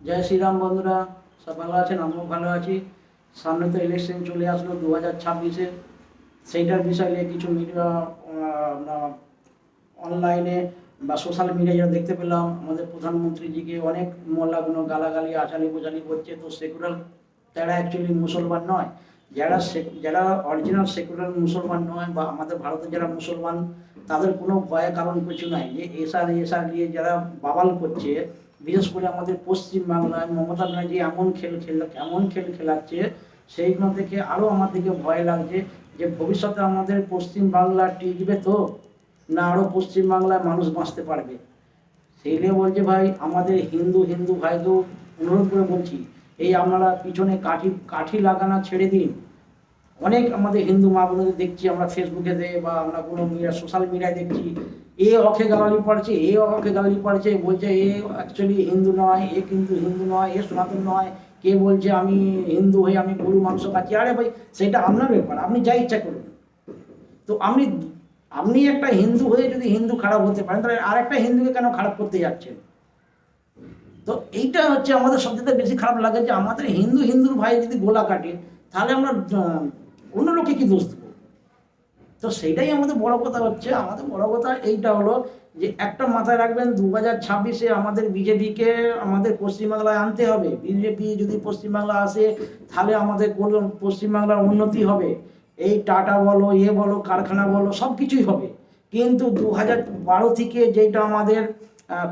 জয় শ্রীরাম বন্ধুরা, সব ভালো আছেন? আমিও ভালো আছি। সামনে তো ইলেকশন চলে আসলো 2026-এ। সেইটার বিষয় নিয়ে কিছু মিডিয়া অনলাইনে বা সোশ্যাল মিডিয়ায় দেখতে পেলাম আমাদের প্রধানমন্ত্রীজিকে অনেক মোল্লাগুলো গালাগালি আচালি বোঝালি করছে। তো সেকুলার তারা অ্যাকচুয়ালি মুসলমান নয়। যারা অরিজিনাল সেকুলার মুসলমান নয় বা আমাদের ভারতে যারা মুসলমান, তাদের কোনো ভয়ের কারণ কিছু নাই। যে এসআর নিয়ে যারা বাবাল করছে, বিশেষ করে আমাদের পশ্চিম বাংলায় মমতা ব্যানার্জি এমন খেল খেলাচ্ছে, সেইগুলো থেকে আরও আমাদেরকে ভয় লাগছে যে ভবিষ্যতে আমাদের পশ্চিম বাংলা টিকবে তো, না আরও পশ্চিম বাংলায় মানুষ বাঁচতে পারবে। সেই নিয়ে বলছে ভাই আমাদের হিন্দু হিন্দু ভাইকেও অনুরোধ করে বলছি, এই আপনারা পিছনে কাঠি কাঠি লাগানো ছেড়ে দিন। অনেক আমাদের হিন্দু মা বোনদের দেখছি আমরা ফেসবুকে বা আমরা কোনো সোশ্যাল মিডিয়ায় দেখছি, এ অখে গালালি পড়ছে, এ অখে গালালি পড়ছে, বলছে এ অ্যাকচুয়ালি হিন্দু নয়, এ কিন্তু হিন্দু নয়, এ সনাতন নয়। কে বলছে আমি হিন্দু হয়ে আমি গরু মাংস খাচ্ছি? আরে ভাই, সেটা আপনার ব্যাপার, আপনি যা ইচ্ছা করুন। তো আপনি আপনি একটা হিন্দু হয়ে যদি হিন্দু খারাপ হতে পারেন, তাহলে আর একটা হিন্দুকে কেন খারাপ করতে যাচ্ছেন? তো এইটা হচ্ছে আমাদের সবচেয়ে বেশি খারাপ লাগে, যে আমাদের হিন্দুর ভাই যদি গোলা কাটে, তাহলে আমরা অন্য লোকে কি দোষ দেবো? তো সেইটাই আমাদের বড় কথা হচ্ছে। আমাদের বড় কথা এইটা হলো যে একটা মাথায় রাখবেন, 2026-এ আমাদের বিজেপিকে আমাদের পশ্চিমবাংলায় আনতে হবে। বিজেপি যদি পশ্চিমবাংলা আসে, তাহলে আমাদের পশ্চিমবাংলার উন্নতি হবে। এই টাটা বলো, বলো, কারখানা বলো, সব কিছুই হবে। কিন্তু 2012 থেকে যেটা আমাদের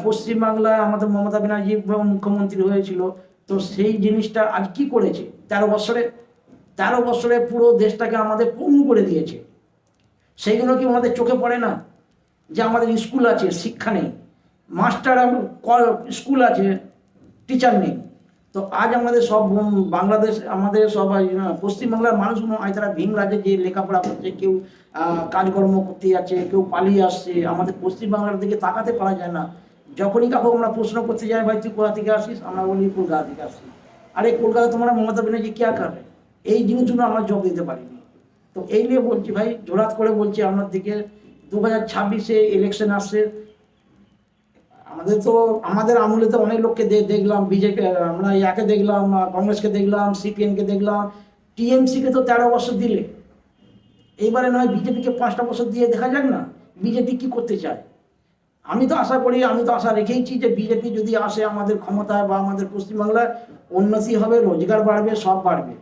পশ্চিমবাংলায় আমাদের মমতা ব্যানার্জি মুখ্যমন্ত্রী হয়েছিল, তো সেই জিনিসটা আজ কি করেছে? 13 বছরে পুরো দেশটাকে আমাদের পঙ্গু করে দিয়েছে। সেইগুলো কি আমাদের চোখে পড়ে না? যে আমাদের স্কুল আছে, শিক্ষা নেই, মাস্টার স্কুল আছে, টিচার নেই। তো আজ আমাদের সব বাংলাদেশ, আমাদের সবাই পশ্চিমবাংলার মানুষগুলো আজ তারা ভিন রাজ্যে যে লেখাপড়া করছে, কেউ কাজকর্ম করতে যাচ্ছে, কেউ পালিয়ে আসছে। আমাদের পশ্চিমবাংলার দিকে তাকাতে পারা যায় না। যখনই কাউকে আমরা প্রশ্ন করতে যাই, ভাই তুই কোথা থেকে আসিস, আমরা বলি কলকাতা থেকে আসি। আরে কলকাতা তোমরা মমতা ব্যানার্জি কে করে? এই জিনিসগুলো আমরা জব দিতে পারিনি। তো এই নিয়ে বলছি ভাই, জোরাত করে বলছি আপনার দিকে, 2026-এ ইলেকশন আসছে। আমাদের আমলে তো অনেক লোককে দেখলাম, বিজেপি আমরা ইয়াকে দেখলাম, কংগ্রেসকে দেখলাম, সিপিএমকে দেখলাম, টিএমসিকে তো 13 বছর দিলে। এইবারে নয় বিজেপিকে 5টা বছর দিয়ে দেখা যাক না বিজেপি কি করতে চায়। আমি তো আশা রেখেইছি যে বিজেপি যদি আসে আমাদের ক্ষমতায় বা আমাদের পশ্চিমবাংলায়, উন্নতি হবে, রোজগার বাড়বে, সব বাড়বে।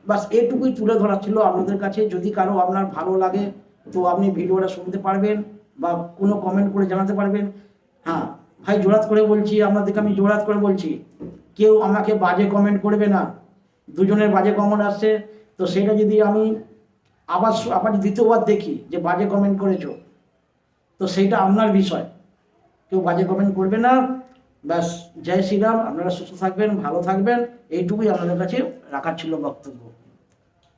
বাস এটুকুই তুলে ধরা ছিল আপনাদের কাছে। যদি কারো আপনার ভালো লাগে তো আপনি ভিডিওটা শুনতে পারবেন বা কোনো কমেন্ট করে জানাতে পারবেন। হ্যাঁ ভাই, জোরাত করে বলছি আপনাদেরকে, আমি জোরাত করে বলছি, কেউ আমাকে বাজে কমেন্ট করবে না। দুজনের বাজে কমেন্ট আসছে, তো সেটা যদি আমি আবার দ্বিতীয়বার দেখি যে বাজে কমেন্ট করেছো, তো সেইটা আপনার বিষয়। কেউ বাজে কমেন্ট করবে না। ব্যাস, জয় শ্রীরাম। আপনারা সুস্থ থাকবেন, ভালো থাকবেন, এইটুকুই আপনাদের কাছে রাখার ছিল বক্তব্য।